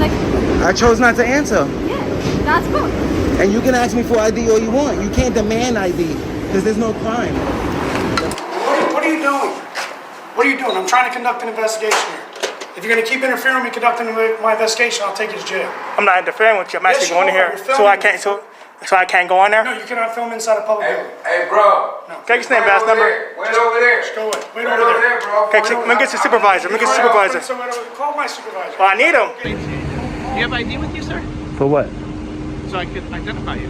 like, I chose not to answer. yeah, that's good. And you can ask me for ID all you want. You can't demand ID because there's no crime. What are you doing? What are you doing? I'm trying to conduct an investigation here. If you're going to keep interfering with me conducting my investigation, I'll take you to jail. I'm not interfering with you. I'm actually going in here, so I can't go in there. No, you cannot film inside a public building. Hey, bro. No. Can I get your name, badge number? Wait over there. Just go away. Wait over there. bro. Okay, let me get your supervisor. Let me get your supervisor. So call my supervisor. Well, I need him. You have ID with you, sir? For what? So I could identify you.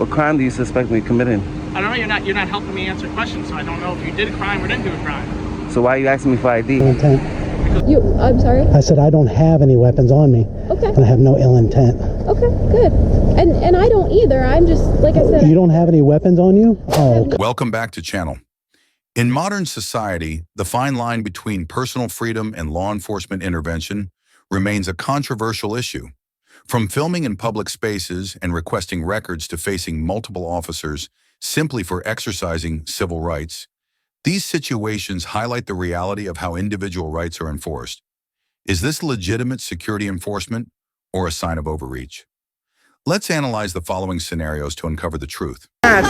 What crime do you suspect me committing? I don't know. You're not helping me answer questions, so I don't know if you did a crime or didn't do a crime. So why are you asking me for ID? I'm sorry? I said I don't have any weapons on me. Okay. And I have no ill intent. Okay, good. And I don't either. I'm just, like I said. You don't have any weapons on you? Oh, okay. Welcome back to channel. In modern society, the fine line between personal freedom and law enforcement intervention remains a controversial issue. From filming in public spaces and requesting records to facing multiple officers simply for exercising civil rights, these situations highlight the reality of how individual rights are enforced. Is this legitimate security enforcement or a sign of overreach? Let's analyze the following scenarios to uncover the truth. You can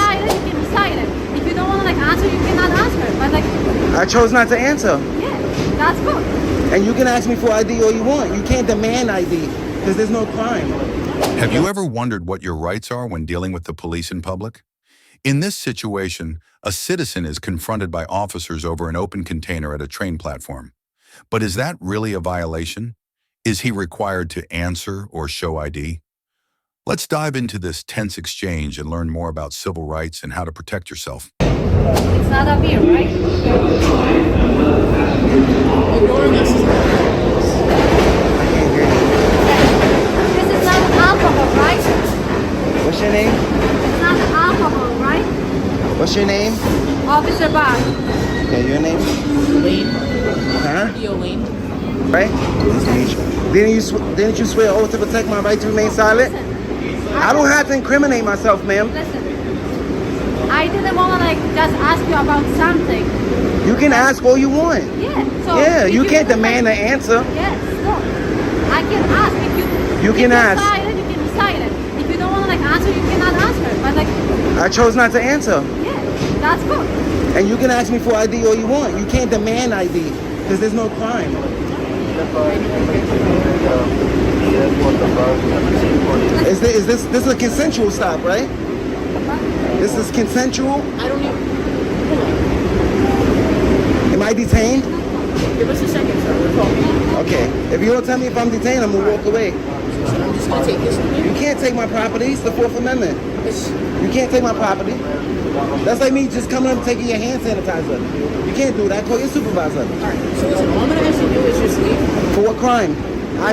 decide it. If you don't want to answer, you cannot answer. But I chose not to answer. yeah, that's good. And you can ask me for ID all you want. You can't demand ID because there's no crime. Have you ever wondered what your rights are when dealing with the police in public? In this situation, a citizen is confronted by officers over an open container at a train platform. But is that really a violation? Is he required to answer or show ID? Let's dive into this tense exchange and learn more about civil rights and how to protect yourself. It's not a beer, right? This is not alcohol, right? What's your name? It's not alcohol, right? What's your name? Officer Bar. Okay, your name? Lane. Huh? Lane. Right? Nice to meet you. Didn't you swear oath to protect my right to remain silent? I don't have to incriminate myself, ma'am. Listen, I didn't want to just ask you about something. You can ask all you want. Yeah. So Yeah, you if can't demand an answer. Yes. No. I can ask if you. You can ask. You can decide it. If you don't want to answer, you cannot answer. But I chose not to answer. yeah, that's good. And you can ask me for ID all you want. You can't demand ID because there's no crime. Is this a consensual stop, right? This is consensual? I don't even. Am I detained? Give us a second, sir. We're talking. Okay. If you don't tell me if I'm detained, I'm gonna walk away. So I'm just gonna take this from You you. can't take my property. It's the Fourth Amendment. You can't take my property. That's like me just coming up and taking your hand sanitizer. You can't do that. Call your supervisor. Alright, so listen, all I'm gonna ask you to do is just leave. For what crime? I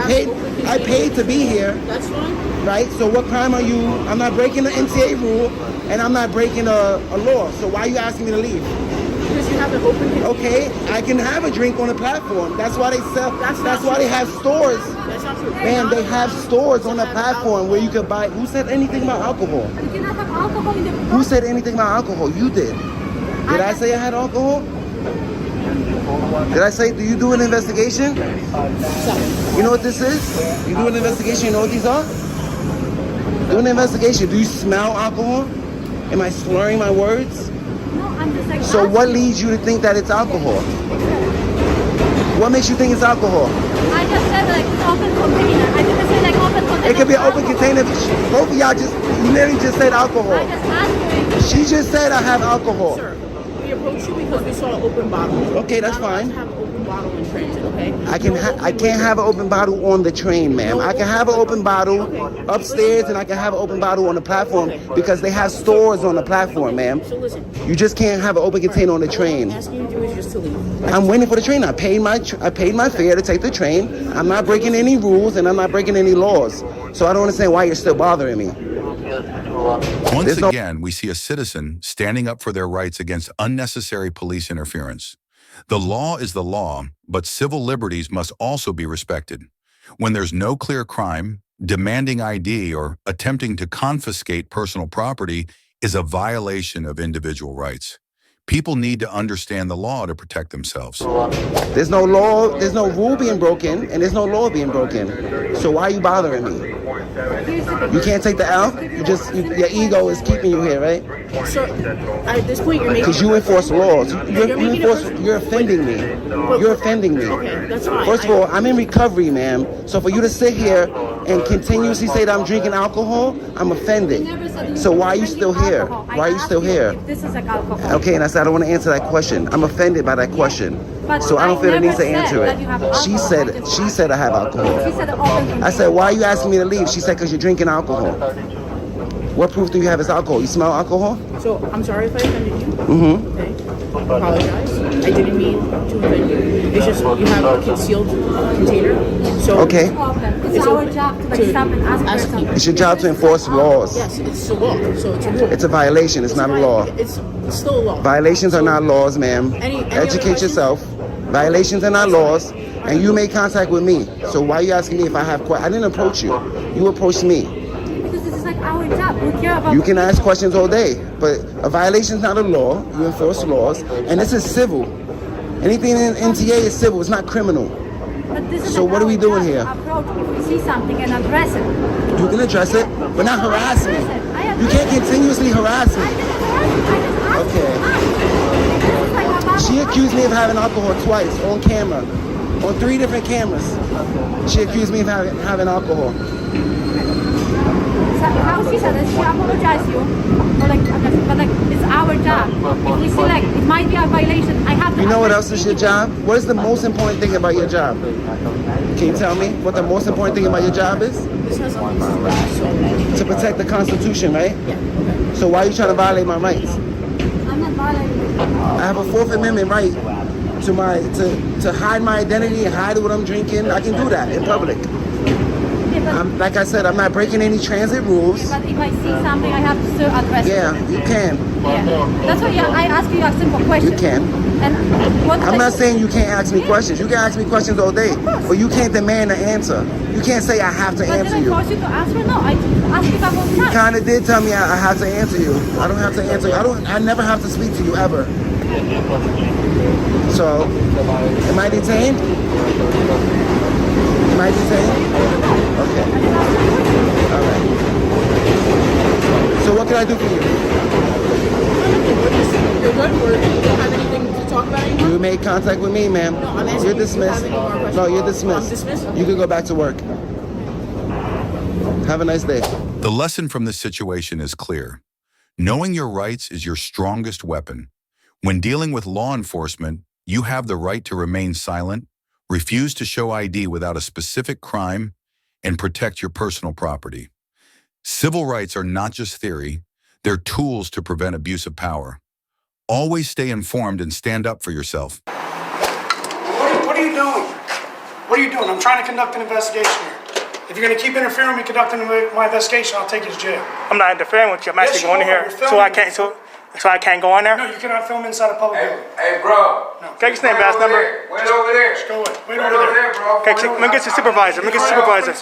paid to be here, That's fine. right? So what crime are you? I'm not breaking the MTA rule, and I'm not breaking a law. So why are you asking me to leave? Because you have an open container. Okay, I can have a drink on the platform. That's why they sell. That's That's not why they true. have stores. That's not true. Man, they have stores on the platform where you can buy. Who said anything about alcohol? You cannot have alcohol in the. Who said anything about alcohol? You did. Did I say I had alcohol? Did I say, do you do an investigation? You know what this is? You do an investigation, you know what these are? Do an investigation. Do you smell alcohol? Am I slurring my words? No, I'm just like. So what leads you to think that it's alcohol? What makes you think it's alcohol? I just said open container. I didn't say open container. It could be an open container. Both of y'all you literally just said alcohol. I just asked you. She just said I have alcohol. Sir, we approached you because we saw an open bottle. Okay, that's fine. Have an open bottle in transit, okay? I can't have an open bottle on the train, ma'am. I can have an open bottle upstairs and I can have an open bottle on the platform because they have stores on the platform, ma'am. So listen, You just can't have an open container on the train. all I'm asking you to do is just to leave. I'm waiting for the train. I paid my fare to take the train. I'm not breaking any rules and I'm not breaking any laws. So I don't understand why you're still bothering me. Once again, we see a citizen standing up for their rights against unnecessary police interference. The law is the law, but civil liberties must also be respected. When there's no clear crime, demanding ID or attempting to confiscate personal property is a violation of individual rights. People need to understand the law to protect themselves. There's no law, there's no rule being broken, and there's no law being broken. So why are you bothering me? You can't take the L? Your ego is keeping you here, right? Sir, at this point, you're making... Because you enforce laws. You're You're offending me. You're offending me. Okay, that's fine. First of all, I'm in recovery, ma'am. So for you to sit here and continuously say that I'm drinking alcohol, I'm offended. So why are you still here? Why are you still here? This is like alcohol. Okay, and I said I don't want to answer that question. I'm offended by that question. But So I don't feel the need to never answer said that you have it. She alcohol. said I have alcohol. She said open. I said, why are you asking me to leave? She said, because you're drinking alcohol. What proof do you have it's alcohol? You smell alcohol? So, I'm sorry if I offended you. Mm-hmm. Okay. I apologize. I didn't mean to offend you. It's just you have a concealed container. So Okay. It's our job to stop and ask for something. It's your job to enforce laws. Yes, it's a law. So it's a rule. It's a violation. It's not a law. It's still a law. Violations are not laws, ma'am. Any other Educate questions? yourself. Violations are not laws. And you made contact with me. So why are you asking me if I have questions? I didn't approach you. You approached me. Because this is like our job. We care about You can ask questions all day, but a violation is not a law. You enforce laws, and this is civil. Anything in NTA is civil. It's not criminal. But this is So like what are we our doing job here? to approach if we see something and address it. You can address it, but not harass me. I You can't continuously harass I me. didn't harass you. I just asked Okay. you. This is like about She accused me of having alcohol twice on camera, on 3 different cameras. She accused me of having alcohol. How she said that she apologized to you for like, but like it's our job. If we see like it might be a violation, I have to. You know what else address is your job? What is the most important thing about your job? Can you tell me what the most important thing about your job is? This has nothing to do with that. So To protect the Constitution, right? yeah. So why are you trying to violate my rights? I'm not violating. I have a 4th Amendment right to hide my identity and hide what I'm drinking. I can do that in public. Yeah, but, Like I said, I'm not breaking any transit rules. but if I see something, I have to still address Yeah, it. you can. Yeah. That's why I ask you a simple question. You can. And what I'm not saying you can't ask me questions. You can ask me questions all day, but you can't demand an answer. You can't say I have to But answer did I you. force you to answer? No, I asked you a couple of You times. kind of did tell me I have to answer you. I don't have to answer you. I never have to speak to you ever. So, am I detained? Am I detained? Okay. All right. So what can I do for you? You're good. You don't have anything to talk about anymore? You made contact with me, ma'am. No, I'm asking You're you, do you dismissed. have any more questions? No, you're dismissed. I'm dismissed? You can go back to work. Have a nice day. The lesson from this situation is clear. Knowing your rights is your strongest weapon. When dealing with law enforcement, you have the right to remain silent, refuse to show ID without a specific crime, and protect your personal property. Civil rights are not just theory, they're tools to prevent abuse of power. Always stay informed and stand up for yourself. What are you doing? What are you doing? I'm trying to conduct an investigation here. If you're going to keep interfering with me conducting my investigation, I'll take you to jail. I'm not interfering with you. I'm actually Yes, you going in are. here, You're so I filming. can't. So I can't go in there. No, you cannot film inside a public building. Hey, bro. No. Can I get your name, badge number? Wait over there. Go away. Wait Wait over there. bro. Okay, let me get your supervisor. Let me get your supervisor.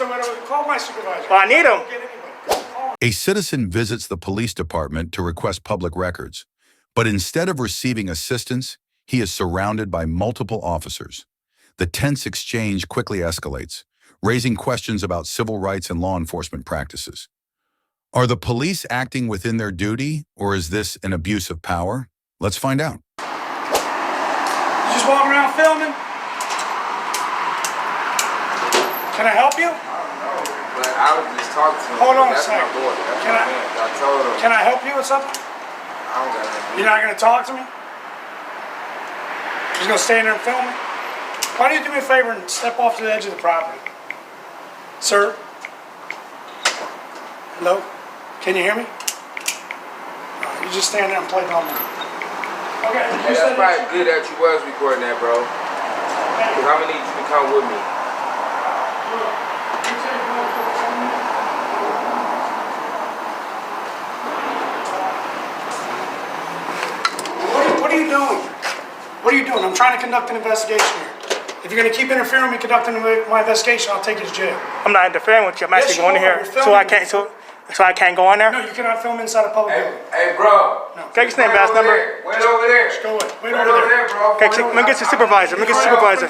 Call my supervisor. Well, I need him. Don't get anybody. A citizen visits the police department to request public records, but instead of receiving assistance, he is surrounded by multiple officers. The tense exchange quickly escalates, raising questions about civil rights and law enforcement practices. Are the police acting within their duty, or is this an abuse of power? Let's find out. You just walking around filming? Can I help you? But I was just talking to him. Hold on a That's second. my boy. That's Can my I- man. I told him. Can I help you with something? I don't got nothing. You're not going to talk to me? Just going to stand there and film me? Why don't you do me a favor and step off to the edge of the property? Sir? Hello? Can you hear me? You just stand there and play dumb. Okay. Hey, that's probably good that you was recording that, bro. Because I'm going to need you to come with me. What are you doing? What are you doing? I'm trying to conduct an investigation here. If you're going to keep interfering with me conducting my investigation, I'll take you to jail. I'm not interfering with you. I'm Yes, actually you going in are. here, You're so I filming. can't. So I can't go in there? No, you cannot film inside a public building. Hey, bro. Can I get your name, badge number? Wait over there. Go away. Wait Wait over over there. there, bro. Okay, let me get your supervisor. Let me get your supervisor.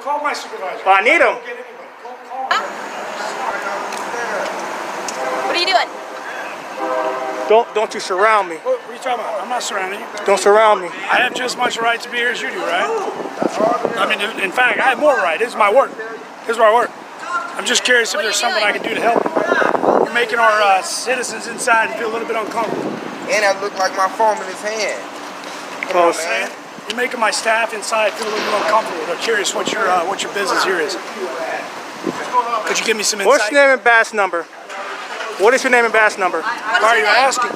Call my supervisor. Well, I need him. Get anybody. Call him. What are you doing? Don't you surround me. What are you talking about? I'm not surrounding you. Don't surround me. I have just as much right to be here as you do, right? I mean, in fact, I have more right. This is my work. This is where I work. I'm just curious if there's something I can do to help you. You're making our citizens inside feel a little bit uncomfortable. And I look like my phone in his hand. Close. Man. You're making my staff inside feel a little bit uncomfortable. They're curious what your business here is. Could you give me some insight? What's your name and badge number? What is your name and badge number? Why are you asking?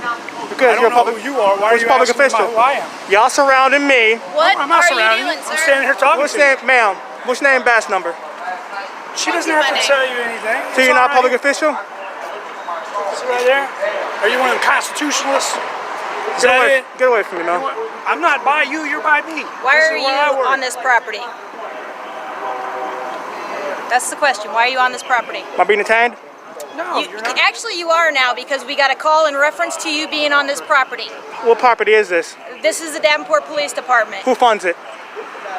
Because I you're don't know who you are. Why are you public asking official. about who I am? Y'all surrounding me. What I'm not are surrounding you doing, I'm sir? standing here talking What's to you. name, ma'am? What's your name and badge number? She doesn't have to tell you anything. So you're not a public official? official? See right there? Are you one of them constitutionalists? Is that it? Get away from me, man. I'm not by you, you're by me. Why This are is where I you work. on this property? That's the question. Why are you on this property? Am I being detained? No, you're not. Actually, you are now because we got a call in reference to you being on this property. What property is this? This is the Davenport Police Department, Who funds it?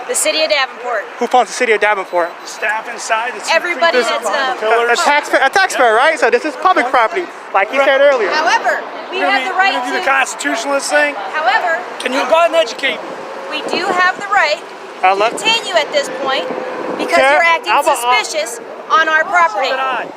the city of Davenport. Who funds the city of Davenport? The staff inside. It's Everybody that's A taxpayer, right? So this is public property, like you said earlier. However, we have the right do the to. constitutionalist thing. However, Can you go ahead and educate me? we do have the right I'll to let- detain you at this point because Sir, you're acting I'm a- suspicious on our property. So did I.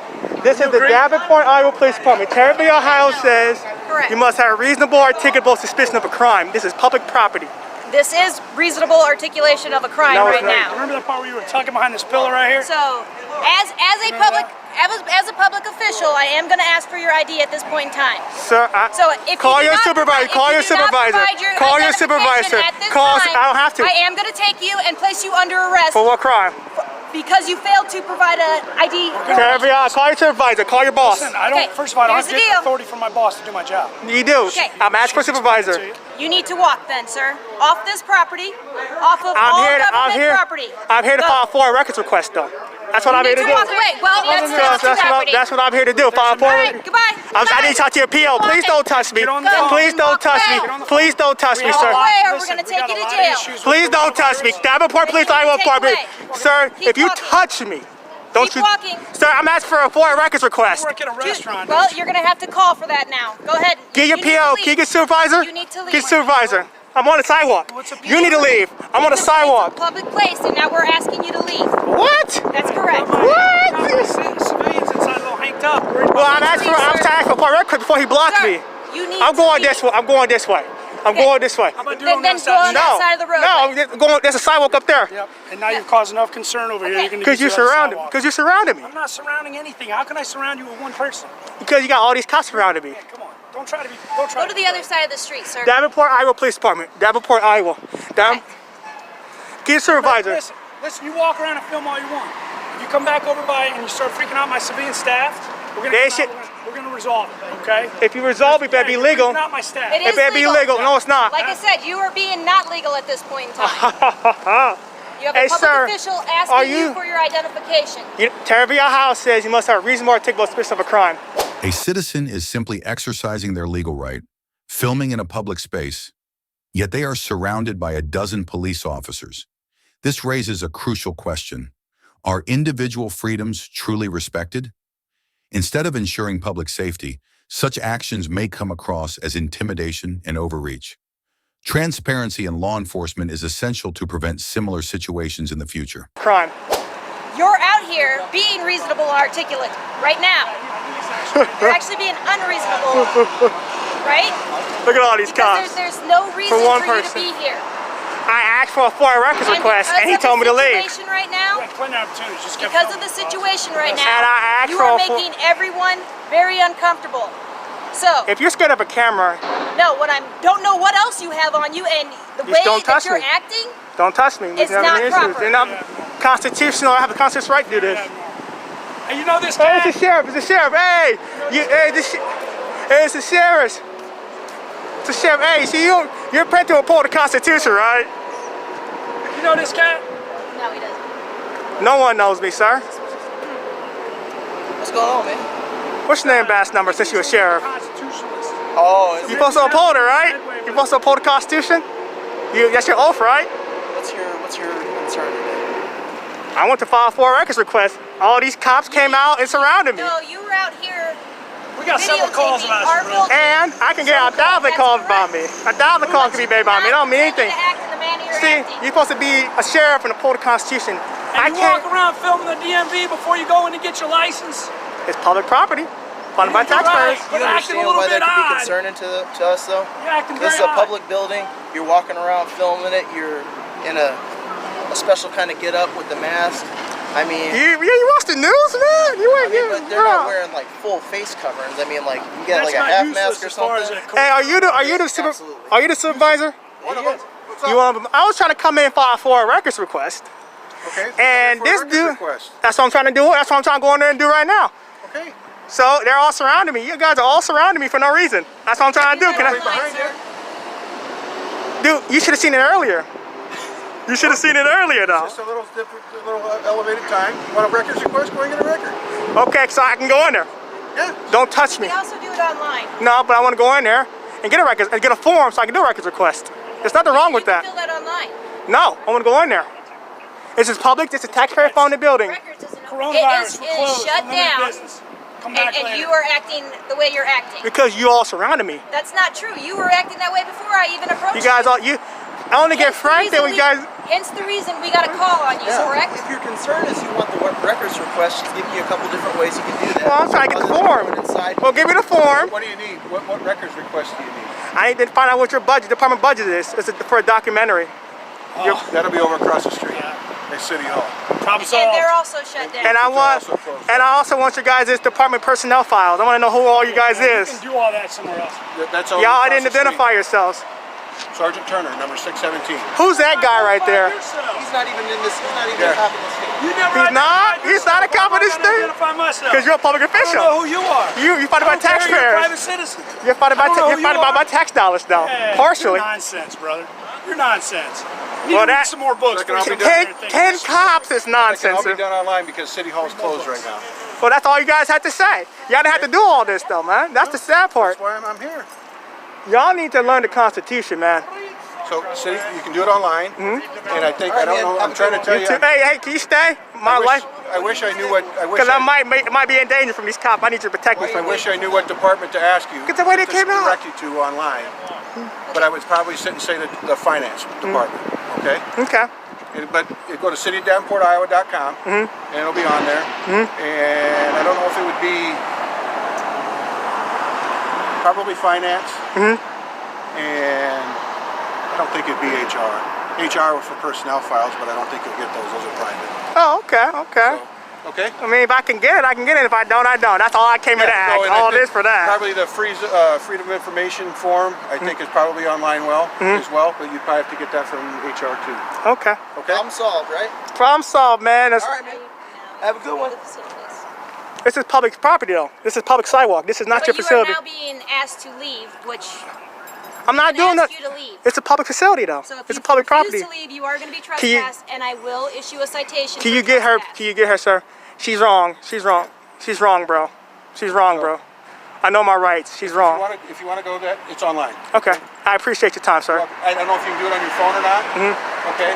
This is the agree? Davenport, Iowa Police Department. Territory, Ohio says Correct. you must have a reasonable, articulable suspicion of a crime. This is public property. This is reasonable articulation of a crime No, it's right not. now. Remember that part where you were tucking behind this pillar right here? So, as a public official, I am going to ask for your ID at this point in time. Sir, So if call you do your not supervisor. provide- Call if your you do not supervisor. provide your Call your identification supervisor. at this Call. time, I don't have to. I am going to take you and place you under arrest For what crime? because you failed to provide an ID. Territory, call your supervisor. Call your boss. Listen, I don't. Okay, First of all, I don't here's have the to get deal. authority from my boss to do my job. You do. Okay. I'm asking for supervisor. You need to walk then, sir. Off this property, off of I'm all here. government property. I'm here to Go. file a FOIA records request, though. That's what I'm here to You do. need to walk away. Well, That's what I'm here to do. File a All right, FOIA. goodbye. I need to talk to your PO. Please don't touch me. Get on the phone. Please don't touch me. Please don't touch me, We have a sir. lot- Away or we're listen, gonna we take got you a to lot of jail. issues with Please don't people touch me. over here. Davenport Police Take Iowa away. Department. Sir, Keep if you walking. touch me, don't Keep you? walking. Sir, I'm asking for a FOIA records request. You work at a restaurant. Well, you're going to have to call for that now. Go ahead. Get your You need to PO. leave. Can you get supervisor? You need to leave. Get supervisor. I'm on the sidewalk. What's a You need to leave. I'm on the It's sidewalk. a public place, and now we're asking you to leave. What? That's correct. What? Civilians inside a little hanked up. Well, I'm asking for a FOIA records before he blocked Sir, me. you need I'm to going leave. this way. I'm going this way. I'm Okay. going this way. How about doing on Then that go on side? that side of the road. No, there's a sidewalk up there. Yep. And now you've caused enough concern over here. Okay. You're gonna Because get you to the other surrounded. sidewalk. Because you surrounded me. I'm not surrounding anything. How can I surround you with one person? Because you got all these cops surrounding me. Come on. Don't try to be. Don't try Go to the other side of the street, sir. Davenport, Iowa Police Department. Davenport, Iowa. Get your supervisor. Listen, you walk around and film all you want. If you come back over by and you start freaking out my civilian staff, we're They gonna resolve it, okay? If you resolve it, better be You're legal. freaking out my staff. It It is better be legal. No, it's not. Like I said, you are being not legal at this point in time. You have a Hey, public sir, official are asking you you- for your identification. Territory, Ohio says you must have a reasonable, articulable suspicion of a crime. A citizen is simply exercising their legal right, filming in a public space, yet they are surrounded by a dozen police officers. This raises a crucial question. Are individual freedoms truly respected? Instead of ensuring public safety, such actions may come across as intimidation and overreach. Transparency in law enforcement is essential to prevent similar situations in the future. Crime. You're out here being reasonable and articulate right now. You're actually being unreasonable, right? Look at all these Because cops. there's no reason For one for you to person. be here. I asked for a FOIA records request, and he told me to leave. Because of the situation right now, You got plenty of opportunities. Just kept because of filming. the situation right And I now, asked you for are a full- making everyone very uncomfortable. So, If you're scared of a camera, no, don't know what else you have on you, and the Just way don't that touch you're me. acting, don't touch me. It's There's not any proper. issues. They're not constitutional. I have a constitutional right to do this. Hey, you know this Hey, guy? it's the sheriff. It's the sheriff. Hey, hey, it's the sheriff. It's the sheriff. Hey, see, you're paid to uphold the Constitution, right? You know this guy? no, he doesn't. No one knows me, sir. What's going on, man? What's your name, badge number, since you're a sheriff? Constitutionalist. Oh, You're supposed to uphold it, right? You're supposed to uphold the Constitution? That's your oath, right? what's your concern today? I went to file for a records request. All these cops came out and surrounded me. No, you were out here. We got several calls about our you, bro. building. And I can get 1,000 calls about me. 1,000 calls can be made about me. It don't mean anything. See, you're supposed to be a sheriff and uphold the Constitution. And you walk around filming the DMV before you go in to get your license. It's public property, funded by taxpayers. You understand why that could be concerning to us, though? This is a public building. You're walking around filming it. You're in a special kind of get up with the mask. I mean, you watch the news, man. But they're not wearing like full face coverings. I mean, like you get like a half mask or something. Hey, are you the supervisor? I was trying to come in and file for a records request. Okay. And this dude, that's what I'm trying to do. That's what I'm trying to go in there and do right now. Okay. So they're all surrounding me. You guys are all surrounding me for no reason. That's what I'm trying to do. Dude, you should have seen it earlier. You should have seen it earlier, though. Just a little different, a little elevated time. You want a records request? Go and get a record. Okay, so I can go in there. Yeah. Don't touch me. You can also do it online. No, but I want to go in there and get a record and get a form so I can do a records request. There's nothing wrong with that. You can fill that online. No, I want to go in there. This is public. This is taxpayer-funded building. Coronavirus, we're closed. Shut down. Come back and later. you are acting the way you're acting. Because you all surrounded me. That's not true. You were acting that way before I even approached You guys all I only get frightened when you guys. Hence the reason we got a call on you, correct? If your concern is you want the records request, she's giving you a couple different ways you can do that. Well, I'm trying to get the form. Well, give me the form. What do you need? What records request do you need? I need to find out what your department budget is. Is it for a documentary? That'll be over across the street at City Hall. And they're also shut down. And I also want your guys' department personnel files. I want to know who all you guys is. You can do all that somewhere else. That's over Y'all across didn't the street. identify yourselves. Sergeant Turner, number 617. Who's that guy right there? He's not even in this. He's not even a cop in this state. He's not a cop in this state. Because you're a public official. I don't know who you are. You funded by taxpayers. You're a private citizen. You're funded by my tax dollars, though. Hey, partially. You're nonsense, brother. You're nonsense. Well, read some more books. 10 cops is nonsense. I'll be done online because City Hall's closed right now. Well, that's all you guys had to say. Y'all didn't have to do all this, though, man. That's the sad part. That's why I'm here. Y'all need to learn the Constitution, man. So, City, you can do it online, and I think, I don't know, I'm trying to tell you. Hey, can you stay? I wish I knew what, because I might be in danger from these cops. I need you to protect me from I wish I knew what department to ask you. Because the way they came out. Direct you to online. But I would probably sit and say the finance department, okay? Okay. But you go to citydavenportiowa.com, and it'll be on there. And I don't know if it would be probably finance, and I don't think it'd be HR. HR for personnel files, but I don't think you'll get those. Those are private. Oh, okay. So, okay. I mean, if I can get it, I can get it. If I don't, I don't. That's all I came here to ask. All this for that. Probably the Freedom of Information form, I think is probably online as well, but you probably have to get that from HR too. Okay. Problem solved, right? Problem solved, man. All right, man. Have a good one. This is public property, though. This is public sidewalk. This is not your facility. But you are now being asked to leave, which I'm not doing that. you to leave. It's a public facility, though. So if it's you a public refuse property. to leave, you are going to be trespassed, and I will issue a citation. Can you get her? Can you get her, sir? She's wrong. She's wrong. She's wrong, bro. She's wrong, bro. I know my rights. She's wrong. If you want to go that, it's online. Okay. I appreciate your time, sir. I don't know if you can do it on your phone or not. Okay.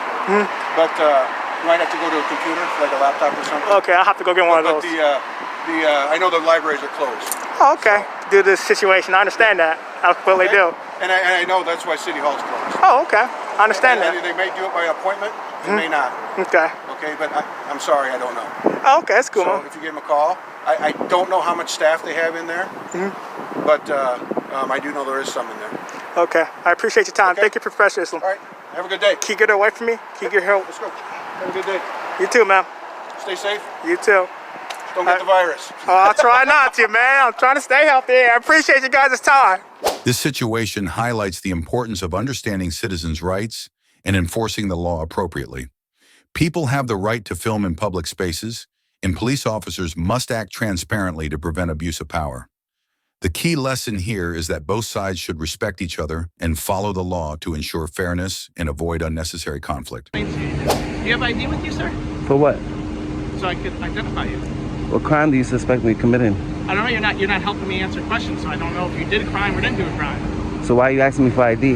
But you might have to go to a computer, like a laptop or something. Okay, I'll have to go get one of those. I know the libraries are closed. Oh, okay. Due to this situation, I understand that. I completely do. And I know that's why City Hall's closed. Oh, okay. I understand that. They may do it by appointment. They may not. Okay. Okay, but I'm sorry, I don't know. Oh, okay, that's cool. So if you give them a call, I don't know how much staff they have in there, but I do know there is some in there. Okay. I appreciate your time. Okay. Thank you for professionalism. All right. Have a good day. Keep it away from me. Keep your help. Let's go. Have a good day. You too, man. Stay safe. You too. Don't get the virus. I'll try not to, man. I'm trying to stay healthy. I appreciate you guys' time. This situation highlights the importance of understanding citizens' rights and enforcing the law appropriately. People have the right to film in public spaces, and police officers must act transparently to prevent abuse of power. The key lesson here is that both sides should respect each other and follow the law to ensure fairness and avoid unnecessary conflict. Do you have ID with you, sir? For what? So I could identify you. What crime do you suspect me committing? I don't know. You're not helping me answer questions, so I don't know if you did a crime or didn't do a crime. So why are you asking me for ID?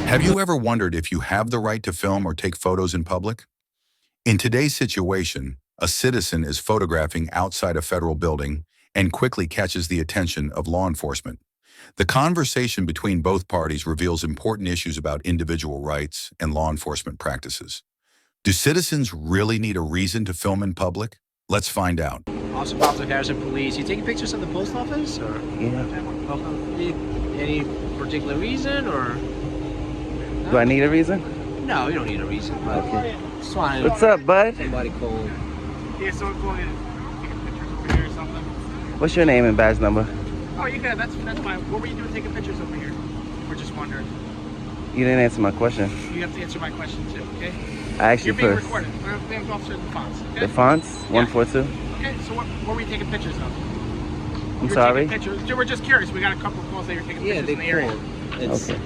Have you ever wondered if you have the right to film or take photos in public? In today's situation, a citizen is photographing outside a federal building and quickly catches the attention of law enforcement. The conversation between both parties reveals important issues about individual rights and law enforcement practices. Do citizens really need a reason to film in public? Let's find out. Officer Public Harrison Police. You taking pictures of the post office, or any particular reason, or? Do I need a reason? No, you don't need a reason. But Okay. just wanted What's up, bud? somebody called. Yeah, someone calling you to take pictures over here or something. What's your name and badge number? Oh, you can. That's fine. What were you doing taking pictures over here? We're just wondering. You didn't answer my question. You have to answer my question too, okay? I asked you You're being first. recorded. My name's Officer DeFonts, okay? The fonts? 142? Okay, so what were you taking pictures of? I'm sorry? Taking pictures. We're just curious. We got a couple of calls that you're taking Yeah, pictures they in the area. called. It's, Okay.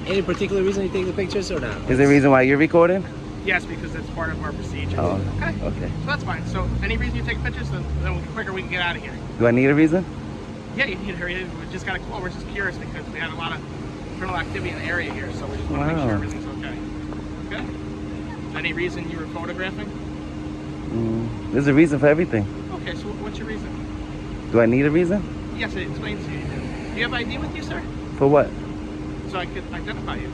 Any particular reason you take the pictures or not? Is there a reason why you're recording? Yes, because that's part of our procedure. Oh, Okay. okay. So that's fine. So any reason you take pictures, then the quicker we can get out of here. Do I need a reason? Yeah, you need to hurry. We just got a call. We're just curious because we had a lot of criminal activity in the area here, so we just want to make Wow. sure everything's okay. Okay? Is there any reason you were photographing? There's a reason for everything. Okay, so what's your reason? Do I need a reason? Yes, it explains to you. Do you have ID with you, sir? For what? So I could identify you.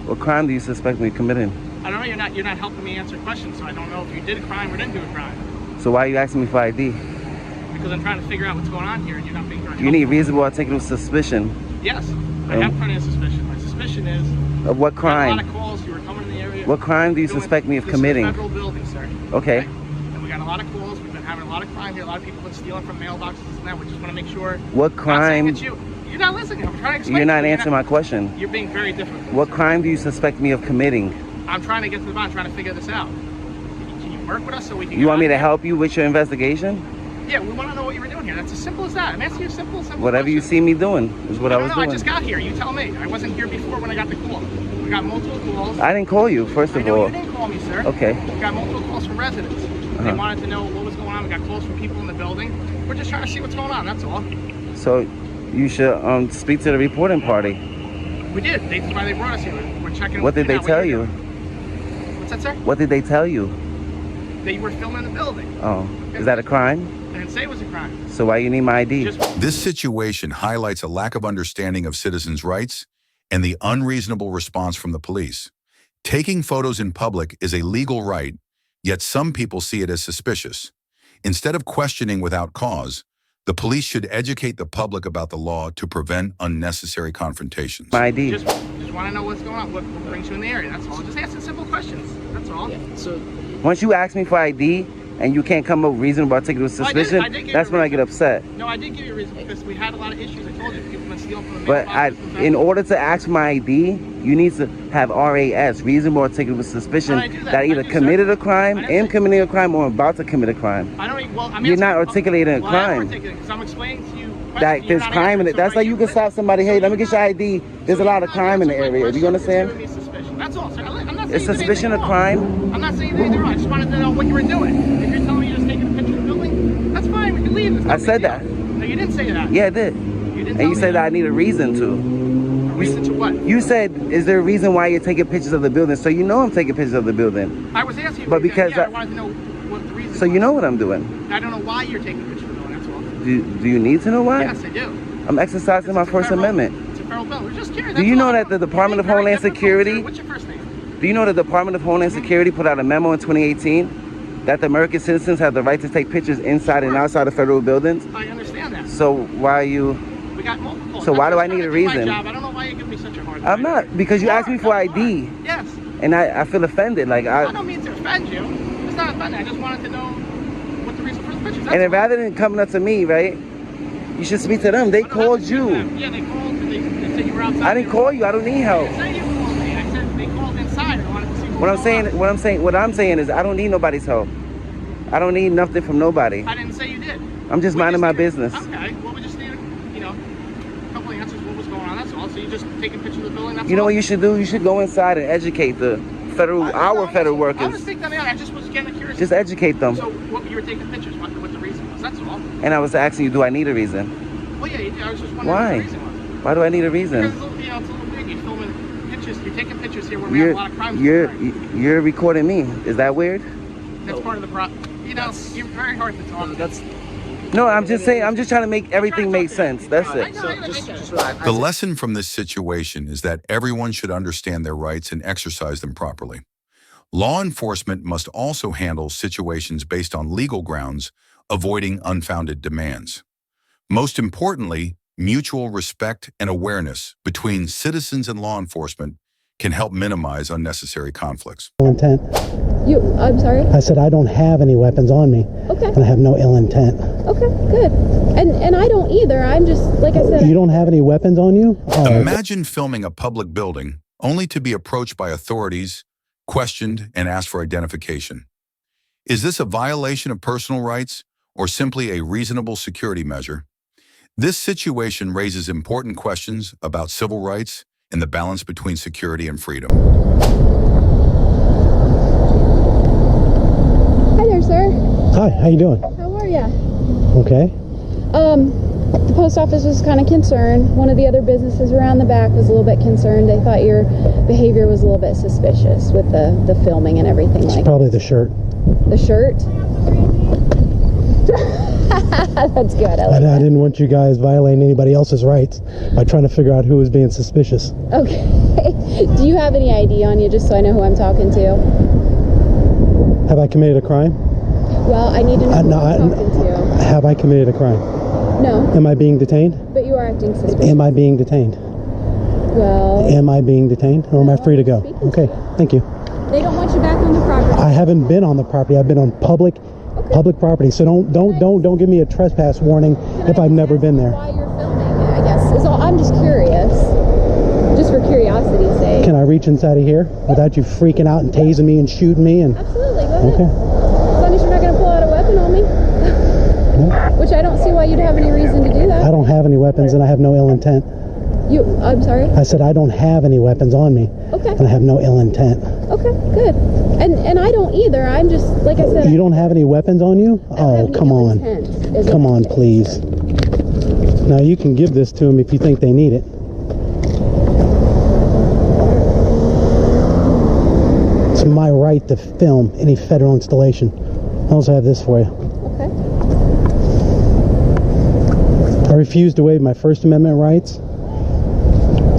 What crime do you suspect me of committing? I don't know. You're not helping me answer questions, so I don't know if you did a crime or didn't do a crime. So why are you asking me for ID? Because I'm trying to figure out what's going on here, and you're not being very You need helpful. reasonable articulable suspicion. Yes, I have plenty of suspicion. My suspicion is Of what we got a crime? lot of calls. You were coming in the area. What crime do you doing- suspect me of this committing? Is a federal building, sir. Okay. And we got a lot of calls. We've been having a lot of crime here. A lot of people have been stealing from mailboxes and that. We just want to make sure. What I'm not saying crime? it's you. You're not listening. I'm trying to explain. You're not to you. answering my question. You're being very difficult. What crime do you suspect me of committing? I'm trying to get to the bottom. Trying to figure this out. Can you work with us so we can? You get want me out to of help you with your investigation? here? Yeah, we want to know what you were doing here. That's as simple as that. I'm asking you a simple. Whatever you see me doing is what I was No, doing. I just got here. You tell me. I wasn't here before when I got the call. We got multiple calls. I didn't call you, first I of know all. you didn't call me, sir. Okay. We got multiple calls from residents. They wanted to know what was going on. We got calls from people in the building. We're just trying to see what's going on. That's all. So you should speak to the reporting party. We did. That's why they brought us here. We're checking. What did they out tell you're you? doing. What's that, sir? What did they tell you? That you were filming the building. Oh, is that a crime? I didn't say it was a crime. So why you need my ID? This situation highlights a lack of understanding of citizens' rights and the unreasonable response from the police. Taking photos in public is a legal right, yet some people see it as suspicious. Instead of questioning without cause, the police should educate the public about the law to prevent unnecessary confrontations. My ID. Just want to know what's going on. What brings you in the area? That's all. Just asking simple questions. That's all. Yeah. So Once you ask me for ID and you can't come up with reasonable articulable suspicion, I did give that's you a when I get upset. No, I did give you a reason because we had a lot of issues. I told you people been stealing from the But mailboxes. in order to ask for my ID, you need to have RAS, reasonable articulable suspicion, I do that. that I either I do, sir. committed a crime, I didn't am say- committing a crime, or about to commit a crime. I don't. Well, I'm You're not asking- articulating a well, I am crime. articulating because I'm explaining to you. That questions, there's you're not crime in it. answering, That's so like you can stop somebody. Hey, let me get your ID. There's a lot of crime in the area. Do you understand? That's all, sir. I'm not saying Is you did suspicion a anything crime? wrong. I'm not saying you did anything wrong. I just wanted to know what you were doing. If you're telling me you're just taking a picture of the building, that's fine. We can leave. It's no I big said deal. that. No, you didn't say that. Yeah, I did. You didn't And tell you me said that I need a reason to. A reason to what? You said, is there a reason why you're taking pictures of the building? So you know I'm taking pictures of the building. I was asking you. But because I I- wanted to know what the reason So you know what I'm doing. was. I don't know why you're taking a picture of the building. That's all. Do you need to know why? Yes, I do. I'm exercising my First Amendment. It's a federal bill. We're just curious. Do you know that the Department of Homeland Security, What's your first name? do you know the Department of Homeland Security put out a memo in 2018 that the American citizens have the right to take pictures inside and outside of federal buildings? I understand that. So why are you, We got multiple. So why do I I'm need a trying to do my reason? job. I don't know why you give me such a hard time. I'm not, because you asked me for ID Yes. and I feel offended. Like I don't mean to offend you. It's not offending. I just wanted to know what the reason for the pictures. and then rather than coming up to me, right, you should speak to them. They called you. Yeah, they called. They said you were outside. I didn't call you. I don't need help. I didn't say you called me. I said they called inside. I wanted to see What I'm saying is I don't need nobody's help. I don't need nothing from nobody. I didn't say you did. I'm just minding my business. Okay. Well, we just need, a couple of answers. What was going on? That's all. So you just taking pictures of the building? That's You know all? what you should do? You should go inside and educate the our federal I workers. was thinking, I just was getting curious. Just educate them. So what you were taking pictures? What the reason was? That's all. And I was asking you, do I need a reason? Well, yeah, you did. I was just wondering Why? what the reason was. Why do I need a reason? Because it's a little weird. You're filming pictures. You're taking pictures here where we have a lot of crimes. You're recording me. Is that weird? That's part of the problem. You know, you're very hard to talk. No, I'm just saying. I'm just trying to make everything make sense. That's it. The lesson from this situation is that everyone should understand their rights and exercise them properly. Law enforcement must also handle situations based on legal grounds, avoiding unfounded demands. Most importantly, mutual respect and awareness between citizens and law enforcement can help minimize unnecessary conflicts. Intent. I'm sorry? I said I don't have any weapons on me. Okay. And I have no ill intent. Okay, good. And I don't either. I'm just, like I said... You don't have any weapons on you? Oh. Imagine filming a public building only to be approached by authorities, questioned, and asked for identification. Is this a violation of personal rights or simply a reasonable security measure? This situation raises important questions about civil rights and the balance between security and freedom. Hi there, sir. Hi, how you doing? How are ya? Okay. The post office was kind of concerned. One of the other businesses around the back was a little bit concerned. They thought your behavior was a little bit suspicious with the filming and everything like that. Probably the shirt. The shirt? That's good. I didn't want you guys violating anybody else's rights by trying to figure out who was being suspicious. Okay. Do you have any ID on you, just so I know who I'm talking to? Have I committed a crime? Well, I need to know who I'm talking to. Have I committed a crime? No. Am I being detained? But you are acting suspicious. Am I being detained? Well... Am I being detained, or am I free to go? Okay, thank you. They don't want you back on the property. I haven't been on the property. I've been on public property. So don't give me a trespass warning if I've never been there. Why you're filming it, I guess. Is all. I'm just curious. Just for curiosity's sake. Can I reach inside of here without you freaking out and tasing me and shooting me? And absolutely, go ahead. Okay. As long as you're not going to pull out a weapon on me. Which I don't see why you'd have any reason to do that. I don't have any weapons and I have no ill intent. I'm sorry? I said I don't have any weapons on me. Okay. And I have no ill intent. Okay, good. And I don't either. I'm just, like I said... You don't have any weapons on you? Oh, come on. Come on, please. Now, you can give this to them if you think they need it. It's my right to film any federal installation. I also have this for you. Okay. I refuse to waive my First Amendment rights,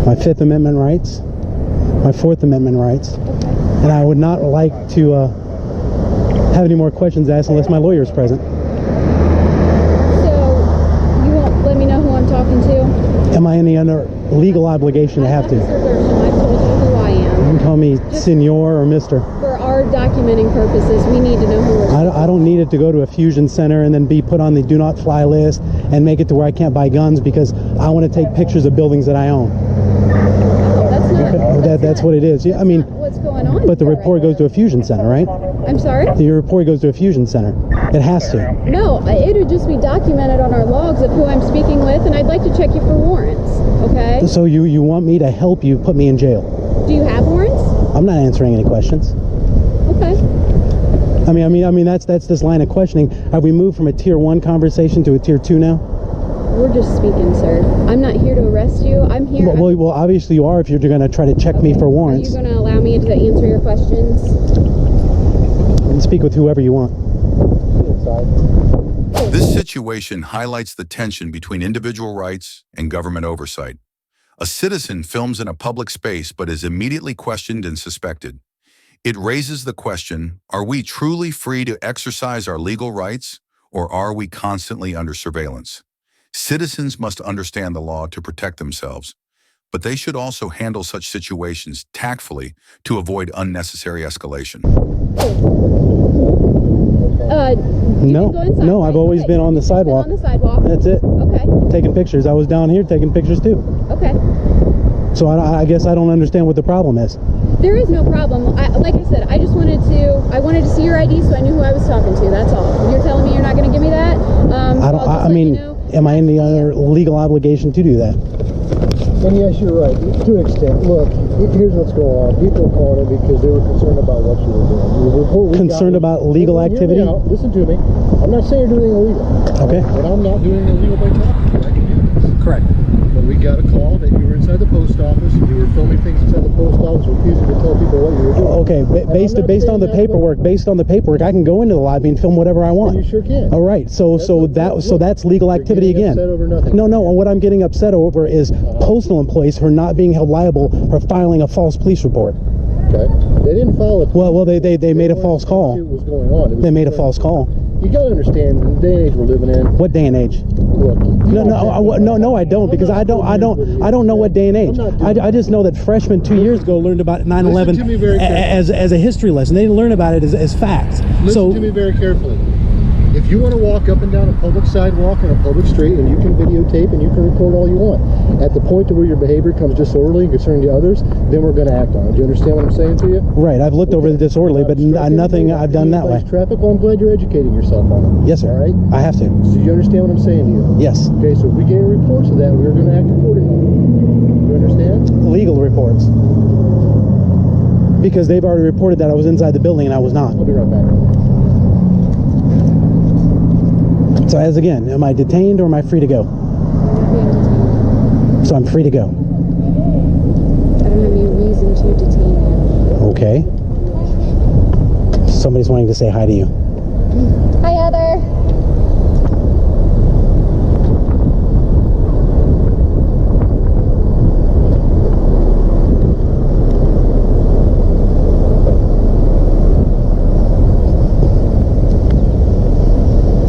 my Fifth Amendment rights, my Fourth Amendment rights, and I would not like to have any more questions asked unless my lawyer is present. So, you won't let me know who I'm talking to? Am I any under legal obligation to have to? I've told you who I am. You can call me Senor or Mister. For our documenting purposes, we need to know who we're I don't need it to go to a fusion center and then be put on the do not fly list and make it to where I can't buy guns because I want to take pictures of buildings that I own. That's what it is. I mean, what's going on? But the report goes to a fusion center, right? I'm sorry? Your report goes to a fusion center. It has to. No, it would just be documented on our logs of who I'm speaking with, and I'd like to check you for warrants, okay? So you want me to help you put me in jail? Do you have warrants? I'm not answering any questions. Okay. I mean that's this line of questioning. Have we moved from a tier 1 conversation to a tier 2 now? We're just speaking, sir. I'm not here to arrest you. I'm here. Well, obviously you are if you're going to try to check me for warrants. Are you going to allow me to answer your questions? And speak with whoever you want. This situation highlights the tension between individual rights and government oversight. A citizen films in a public space but is immediately questioned and suspected. It raises the question, are we truly free to exercise our legal rights, or are we constantly under surveillance? Citizens must understand the law to protect themselves, but they should also handle such situations tactfully to avoid unnecessary escalation. No, I've always been on the sidewalk. On the sidewalk. That's it. Okay. Taking pictures. I was down here taking pictures too. Okay. So I guess I don't understand what the problem is. There is no problem. Like I said, I wanted to see your ID so I knew who I was talking to. That's all. You're telling me you're not going to give me that? Am I in the legal obligation to do that? And yes, you're right, to an extent. Look, here's what's going on. People are calling it because they were concerned about what you were doing. The report we Concerned got was, about legal activity? Hear me out. Listen to me. I'm not saying you're doing illegal. Okay. But I'm not doing illegal by talking to you. I can do this. Correct. But we got a call that you were inside the post office, you were filming things inside the post office, refusing to tell people what you were doing. Okay, based on the paperwork, I can go into the lobby and film whatever I want. And you sure can. All right, so that's legal activity again. Upset over nothing. No, what I'm getting upset over is postal employees who are not being held liable for filing a false police report. Okay. They didn't file it. Well, they made a false call. What was going on? They made a false call. You gotta understand the day and age we're living in. What day and age? Look, No, I don't, because I don't know what day and age. I just know that freshmen 2 years ago learned about 9/11 as a history lesson. They didn't learn about it as facts. Listen to me very carefully. If you want to walk up and down a public sidewalk on a public street, and you can videotape and you can record all you want, at the point to where your behavior becomes disorderly and concerning to others, then we're going to act on it. Do you understand what I'm saying to you? Right. I've looked over the disorderly, but nothing I've done that way. Traffic. Well, I'm glad you're educating yourself on it. Yes, sir. All right. I have to. So you understand what I'm saying to you? Yes. Okay. So if we get reports of that, we're going to act accordingly. Do you understand? Legal reports. Because they've already reported that I was inside the building and I was not. I'll be right back. So as again, am I detained or am I free to go? So I'm free to go. I don't have any reason to detain you. Okay. Somebody's wanting to say hi to you. Hi, Heather.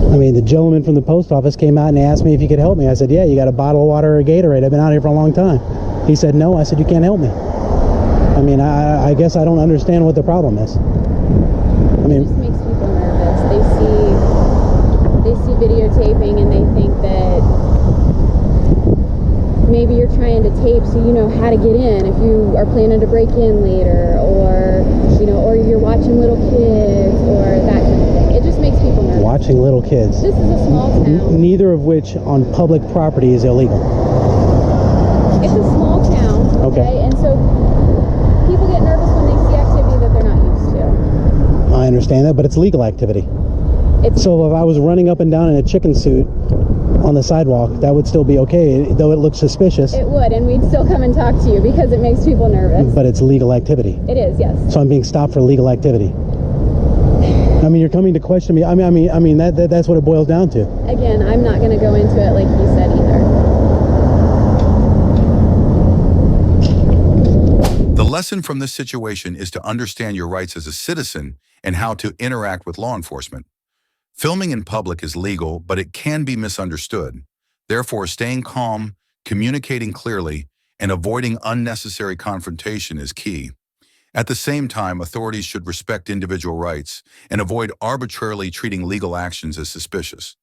I mean, the gentleman from the post office came out and asked me if he could help me. I said, yeah, you got a bottle of water or a Gatorade? I've been out here for a long time. He said, no. I said, you can't help me. I mean, I guess I don't understand what the problem is. I mean, it just makes people nervous. They see videotaping and they think that maybe you're trying to tape so you know how to get in if you are planning to break in later, or you're watching little kids or that kind of thing. It just makes people nervous. Watching little kids. This is a small town. Neither of which on public property is illegal. It's a small town. Okay. And so people get nervous when they see activity that they're not used to. I understand that, but it's legal activity. So if I was running up and down in a chicken suit on the sidewalk, that would still be okay, though it looks suspicious. It would, and we'd still come and talk to you because it makes people nervous. But it's legal activity. It is, yes. So I'm being stopped for legal activity. I mean, you're coming to question me. I mean that's what it boils down to. Again, I'm not going to go into it like you said either. The lesson from this situation is to understand your rights as a citizen and how to interact with law enforcement. Filming in public is legal, but it can be misunderstood. Therefore, staying calm, communicating clearly, and avoiding unnecessary confrontation is key. At the same time, authorities should respect individual rights and avoid arbitrarily treating legal actions as suspicious.